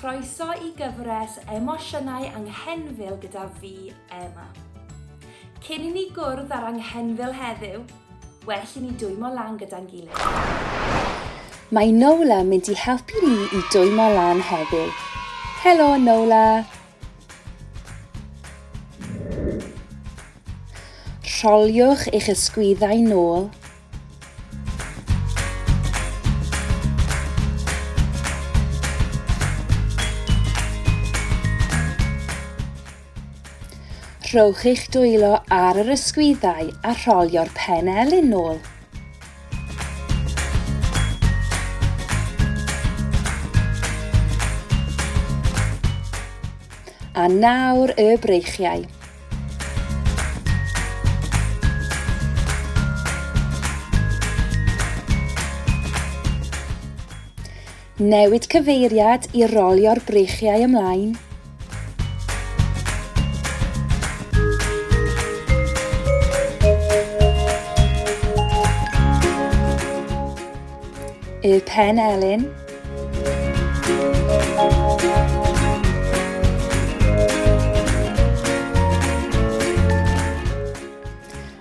croeso I gyfres emosiynau Anghenfil gyda fi, Emma. Cyn I ni gwrdd ar Anghenfil heddiw, well I ni dwymo lan gyda'n gilydd. Mae Nola mynd I helpu ni I dwymo lan heddiw. Helo Nola! Rholiwch eich ysgwyddau nôl. Rhowch eich dwylo ar yr ysgwyddau a rholio'r penelyn nôl. A nawr y breichiau. Newid cyfeiriad I rolio'r breichiau ymlaen. Y penelyn.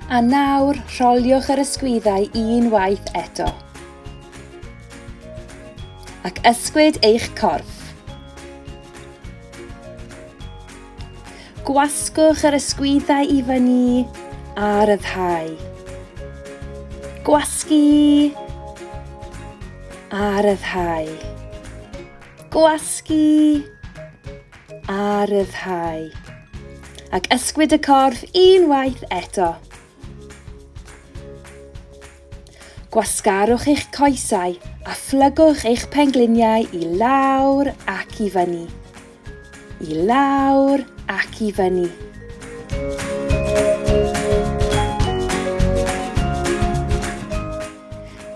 A nawr rholiwch yr ysgwyddau unwaith eto. Ac ysgwyd eich corff. Gwasgwch yr ysgwyddau I fyny a ryddhau. Gwasgu a ryddhau. Gwasgu a ryddhau. Ac ysgwyd y corff unwaith eto. Gwasgarwch eich coesau a phlygwch eich pengliniau I lawr ac I fyny. I lawr ac I fyny.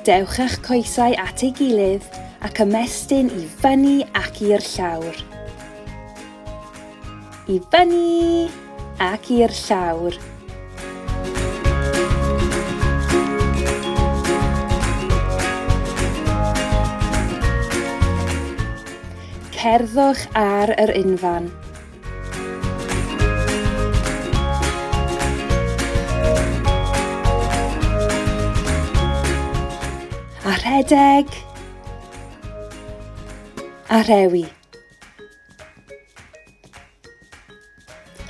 Dewch eich coesau at ei gilydd ac ymestyn I fyny ac i'r llawr. I fyny ac i'r llawr. Cerddwch ar yr unfan. A rhedeg. A rhewi.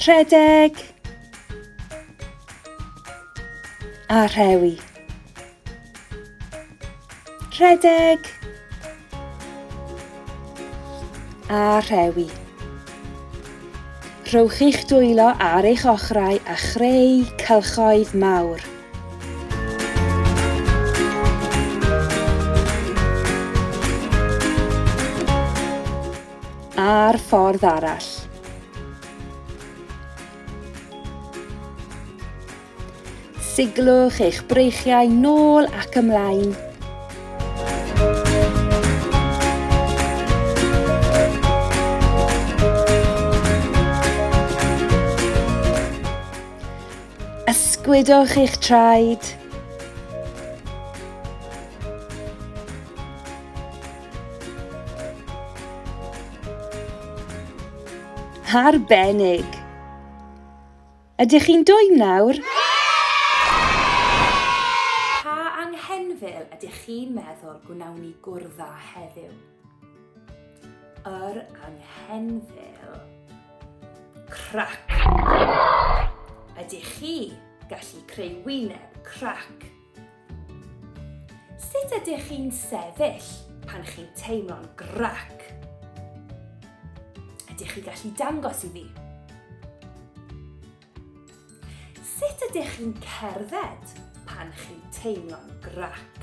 Rhedeg. A rhewi. Rhedeg. A rhewi. Rhowch eich dwylo ar eich ochrau a chreu cylchoedd mawr. A'r ffordd arall. Siglwch eich breichiau nôl ac ymlaen. Ysgwydwch eich traed. Arbennig. Ydych chi'n dwym nawr? Pa Anghenfil ydych chi'n meddwl gwnawn ni gwrdda heddiw? Yr Anghenfil Crac. Ydych chi gallu creu wyneb crac? Sut ydych chi'n sefyll pan chi'n teimlo'n grac? Ydych chi gallu dangos I fi? Sut ydych chi'n cerdded pan chi'n teimlo'n grac?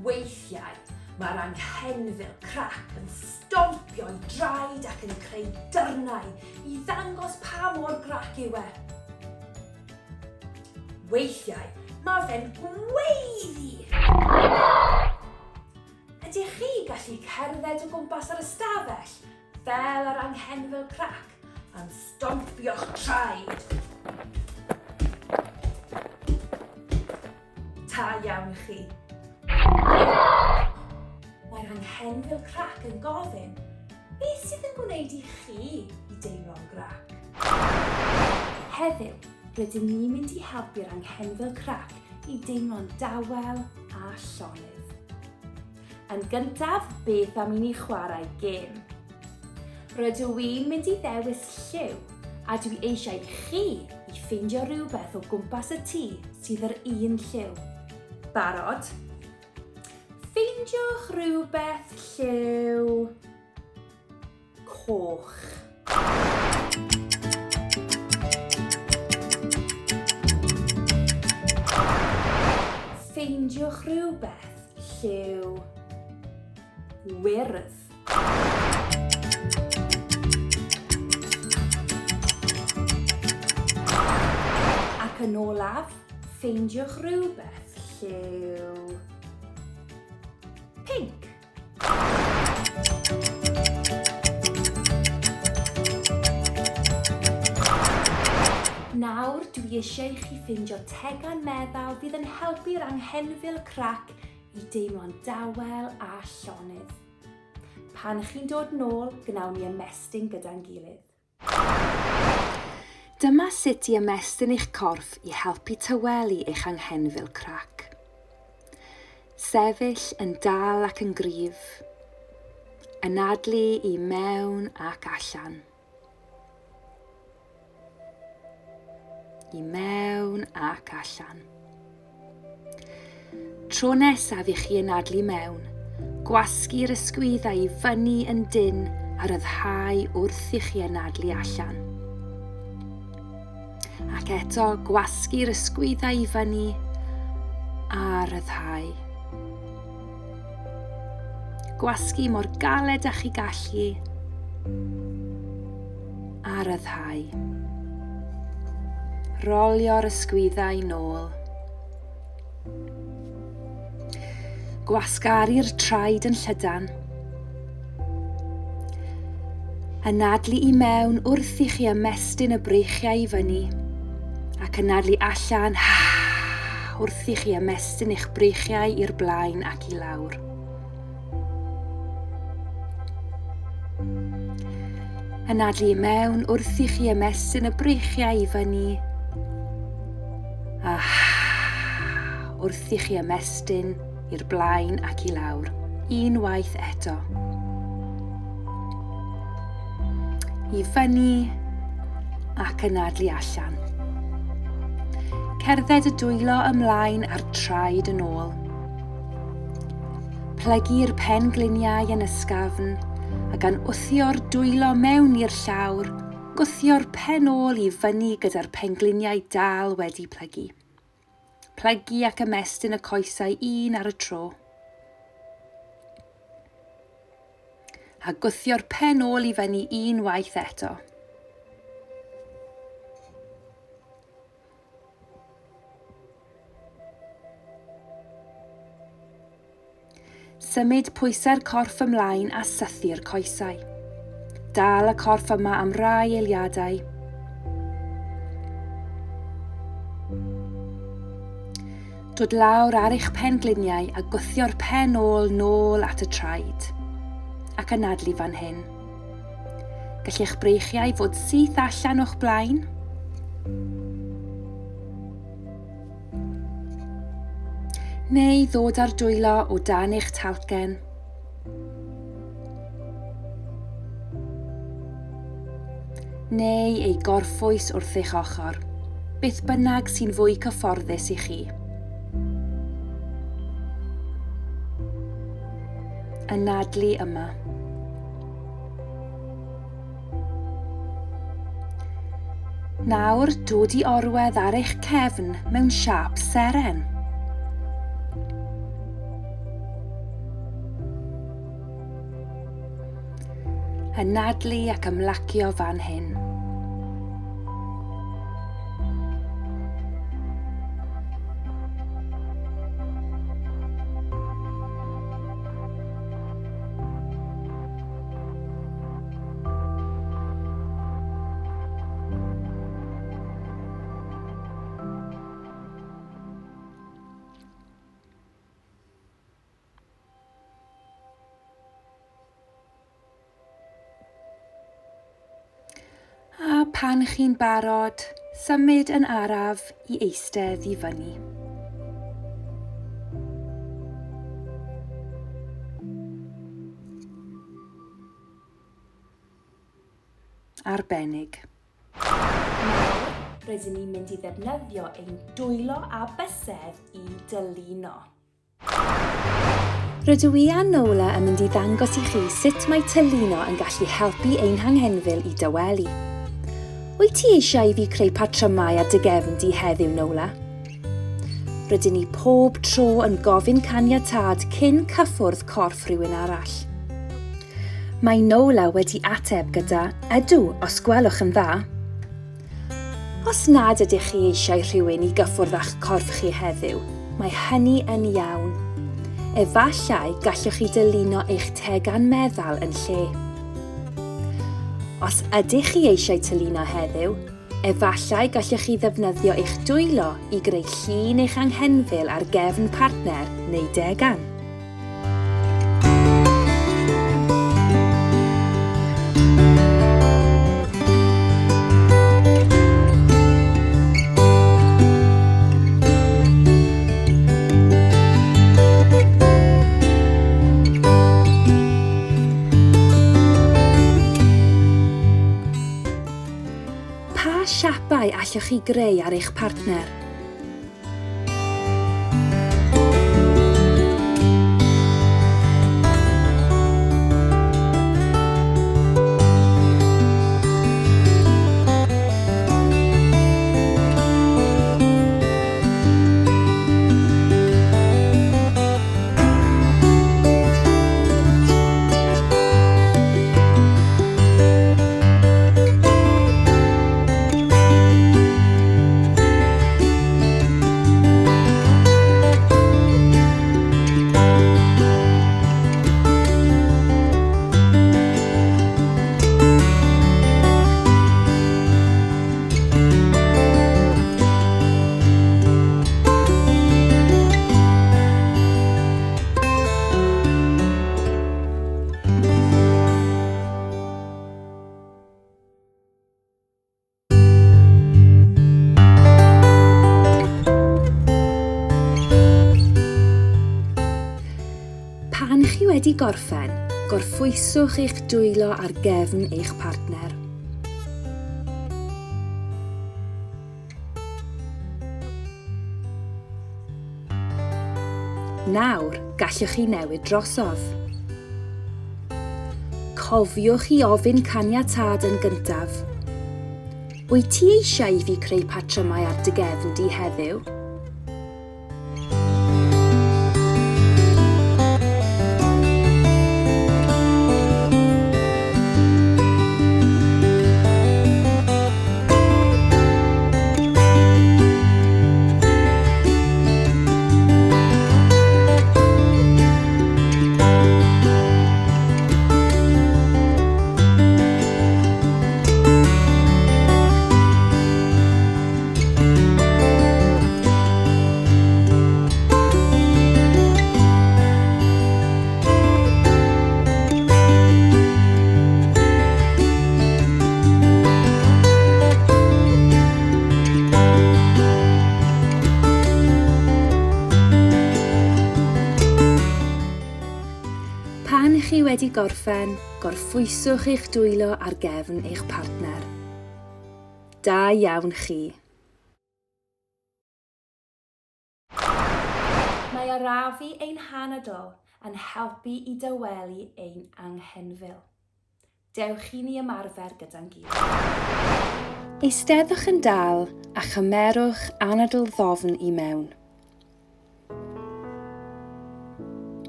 Weithiau mae'r Anghenfil Crac yn stompio'i draed ac yn creu dyrnau I ddangos pa mor grac yw e. Weithiau mae fe'n gweiddi. Ydych chi gallu cerdded o gwmpas yr ystafell fel yr Anghenfil Crac yn stompio'ch traed? Ta iawn chi. Mae'r Anghenfil Crac yn gofyn, beth sydd yn gwneud i chi i deimlo'n grac? Heddiw, rydym ni'n mynd i helpu'r Anghenfil Crac i deimlo'n dawel a llonydd. Yn gyntaf, beth am i ni chwarae gêm? Rydw i'n mynd i ddewis lliw, a dwi eisiau chi i ffeindio rhywbeth o gwmpas y tŷ sydd yr un lliw. Barod? Ffeindiwch rhywbeth lliw coch. Ffeindiwch rhywbeth lliw wyrdd. Ac yn olaf, ffeindiwch rhywbeth lliw pink. Nawr dwi eisiau chi ffeindio tegan meddal fydd yn helpu'r Anghenfil Crac i deimlo'n dawel a llonydd. Pan chi'n dod nôl, gnawn ni ymestyn gyda'n gilydd. Dyma sut i ymestyn eich corff i helpu tywelu eich Anghenfil Crac. Sefyll yn dal ac yn gryf, anadlu i mewn ac allan. I mewn ac allan. Tro nesaf i chi anadlu mewn, gwasgu'r ysgwyddau i fyny yn dyn a ryddhau wrth i chi anadlu allan. Ac eto gwasgu'r ysgwyddau i fyny a ryddhau. Gwasgu mor galed â chi gallu a ryddhau. Rolio'r ysgwyddau nôl. Gwasgaru'r traed yn llydan. Anadlu i mewn wrth i chi ymestyn y breichiau i fyny, ac anadlu allan wrth i chi ymestyn eich breichiau i'r blaen ac i lawr. Anadlu i mewn wrth i chi ymestyn y breichiau i fyny, a wrth i chi ymestyn i'r blaen ac i lawr. Unwaith eto. I fyny ac anadlu allan. Cerdded y dwylo ymlaen a'r traed yn ôl. Plygu'r pengliniau yn ysgafn a gan wthio'r dwylo mewn i'r llawr, gwthio'r pen ôl i fyny gyda'r pengliniau dal wedi plygu. Plygu ac ymestyn y coesau un ar y tro. A gwthio'r pen ôl i fyny unwaith eto. Symud pwysau'r corff ymlaen a sythu'r coesau. Dal y corff yma am rai eiliadau. Dod lawr ar eich pengliniau a gwthio'r pen ôl nôl at y traed, ac anadlu fan hyn. Gall eich breichiau fod syth allan o'ch blaen, neu ddod ar dwylo o dan eich talcen, neu ei gorffwys wrth eich ochr, beth bynnag sy'n fwy cyfforddus i chi. Anadlu yma. Nawr dod i orwedd ar eich cefn mewn siap seren. Anadlu ac ymlacio fan hyn. Pan chi'n barod, symud yn araf i eistedd i fyny. Arbennig. Nawr, rydyn ni'n mynd i ddefnyddio ein dwylo a bysedd i dyluno. Rydw i a Nola yn mynd i ddangos i chi sut mae tyluno yn gallu helpu ein Anghenfil i dywelu. Wyt ti eisiau i fi creu patrymau ar dy gefn di heddiw, Nola? Rydyn ni pob tro yn gofyn caniatâd cyn cyffwrdd corff rhywun arall. Mae Nola wedi ateb gyda, ydw, os gwelwch yn dda. Os nad ydych chi eisiau rhywun i gyffwrdd â'ch corff chi heddiw, mae hynny yn iawn. Efallai gallwch chi dyluno eich tegan meddal yn lle. Os ydych chi eisiau tyluno heddiw, efallai gallwch chi ddefnyddio eich dwylo i greu llun eich Anghenfil ar gefn partner neu degan. Pa siapau allwch chi greu ar eich partner? Pan chi wedi gorffen, gorffwyswch eich dwylo ar gefn eich partner. Nawr, gallwch chi newid drosodd. Cofiwch i ofyn caniatâd yn gyntaf. Wyt ti eisiau i fi creu patrymau ar dy gefn di heddiw? Pan chi wedi gorffen, gorffwyswch eich dwylo ar gefn eich partner. Da iawn chi. Mae arafu ein hanadl yn helpu i dywelu ein Anghenfil. Dewch i ni ymarfer gyda'n gilydd. Eisteddwch yn dal a chymerwch anadl ddofn i mewn.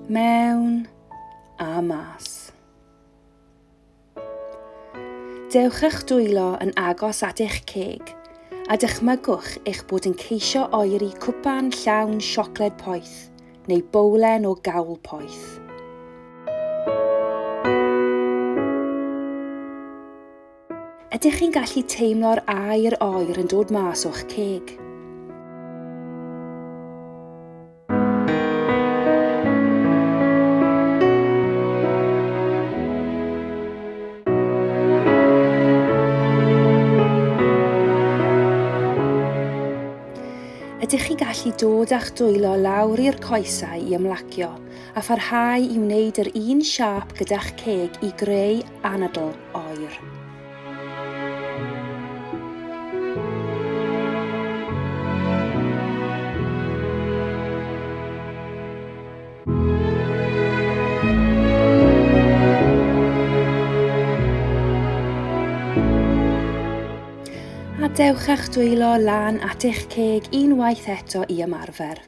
Mewn a mas. Dewch eich dwylo yn agos at eich ceg a dychmygwch eich bod yn ceisio oeri cwpan llawn siocled poeth neu bowlen o gawl poeth. Ydych chi'n gallu teimlo'r aer oer yn dod mas o'ch ceg? Rydych chi gallu dod a'ch dwylo lawr i'r coesau i ymlacio a pharhau i wneud yr un siâp gyda'ch ceg i greu anadl oer. Adewch a'ch dwylo lan at eich ceg unwaith eto i ymarfer.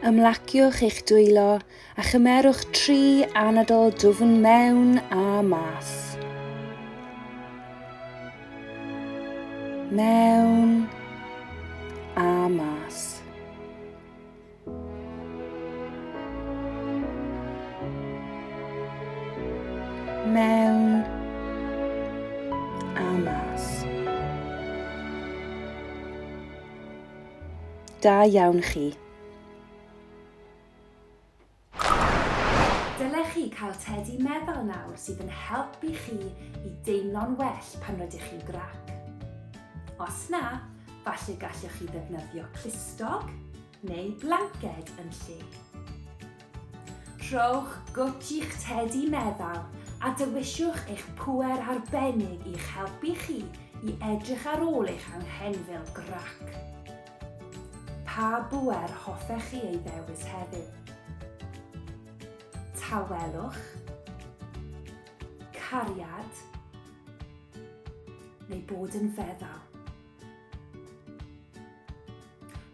Ymlaciwch eich dwylo a chymerwch 3 anadl dwfn mewn a mas. Mewn a mas. Mewn a mas. Da iawn chi. Dylech chi cael tedi meddal nawr sydd yn helpu chi i deimlo'n well pan rydych chi'n grac. Os na, falle gallwch chi ddefnyddio clustog neu blanced yn lle. Rhowch gwtch i'ch tedi meddal a dywisiwch eich pŵer arbennig i'ch helpu chi i edrych ar ôl eich anghenfil grac. Pa bŵer hoffech chi ei ddewis heddiw? Tawelwch, cariad, neu bod yn feddal.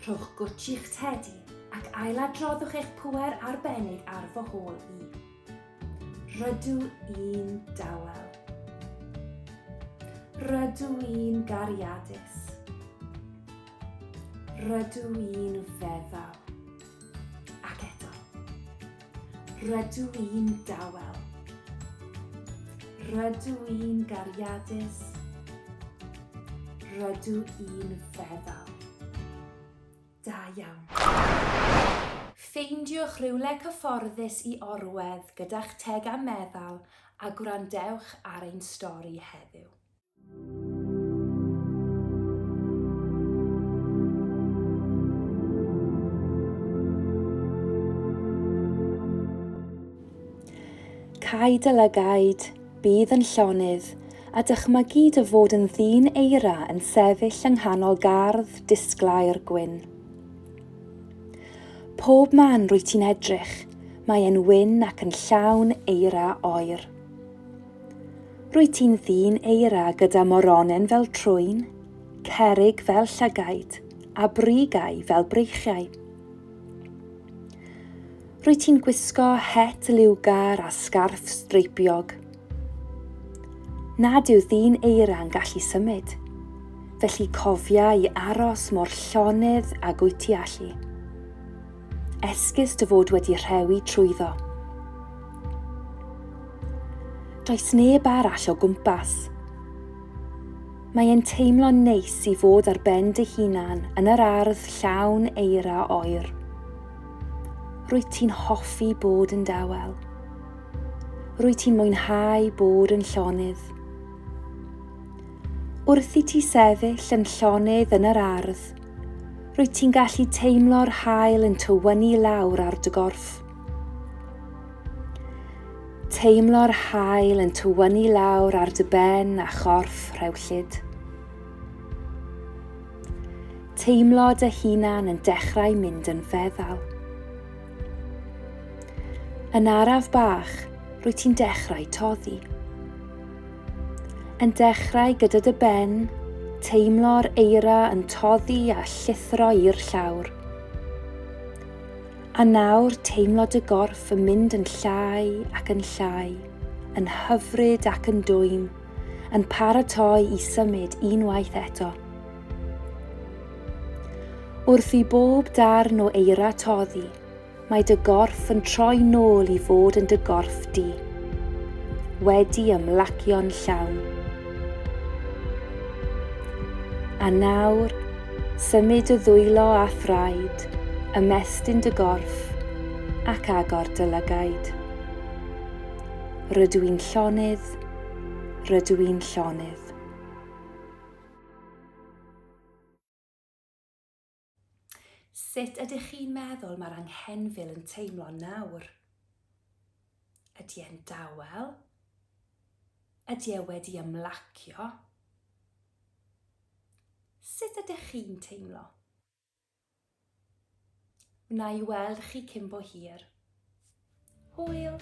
Rhowch gwtch i'ch tedi ac ailadroddwch eich pŵer arbennig ar fy hôl i. Rydw i'n dawel. Rydw i'n gariadus. Rydw i'n feddal. Ac eto. Rydw i'n dawel. Rydw i'n gariadus. Rydw i'n feddal. Da iawn. Ffeindiwch rywle cyfforddus i orwedd gyda'ch teg a meddal a gwrandewch ar ein stori heddiw. Caid y lygaid, bydd yn llonydd, a dychmygu dy fod yn ddyn eira yn sefyll yng nghanol gardd disglair gwyn. Pob man rwy ti'n edrych, mae e'n wyn ac yn llawn eira oer. Rwy ti'n ddyn eira gyda moronen fel trwyn, cerig fel llygaid, a brigau fel breichiau. Rwy ti'n gwisgo het liwgar a sgarff streipiog. Nad yw ddyn eira'n gallu symud, felly cofia i aros mor llonydd a wyt ti allu. Esgus dy fod wedi rhewi trwyddo. Does neb arall o gwmpas. Mae e'n teimlo'n neis i fod ar ben dy hunan yn yr ardd llawn eira oer. Rwyt ti'n hoffi bod yn dawel. Rwyt ti'n mwynhau bod yn llonydd. Wrth i ti sefyll yn llonydd yn yr ardd, rwyt ti'n gallu teimlo'r haul yn tywynnu lawr ar dy gorff. Teimlo'r haul yn tywynnu lawr ar dy ben a chorff rhewllyd. Teimlo dy hunan yn dechrau mynd yn feddal. Yn araf bach, rwyt ti'n dechrau toddi. Yn dechrau gyda dy ben, teimlo'r eira yn toddi a llithro i'r llawr. A nawr teimlo dy gorff yn mynd yn llai ac yn llai, yn hyfryd ac yn dwym, yn paratoi i symud unwaith eto. Wrth i bob darn o eira toddi, mae dy gorff yn troi nôl i fod yn dy gorff di. wedi ymlacio'n llawn. A nawr, symud y ddwylo a thraed, ymestyn dy gorff ac agor dy lygaid. Rydw i'n llonydd, rydw i'n llonydd. Sut ydych chi'n meddwl mae'r anghenfil yn teimlo nawr? Ydy e'n dawel? Ydy e wedi ymlacio? Sut ydych chi'n teimlo? Wna i weld chi cyn bo hir. Hwyl!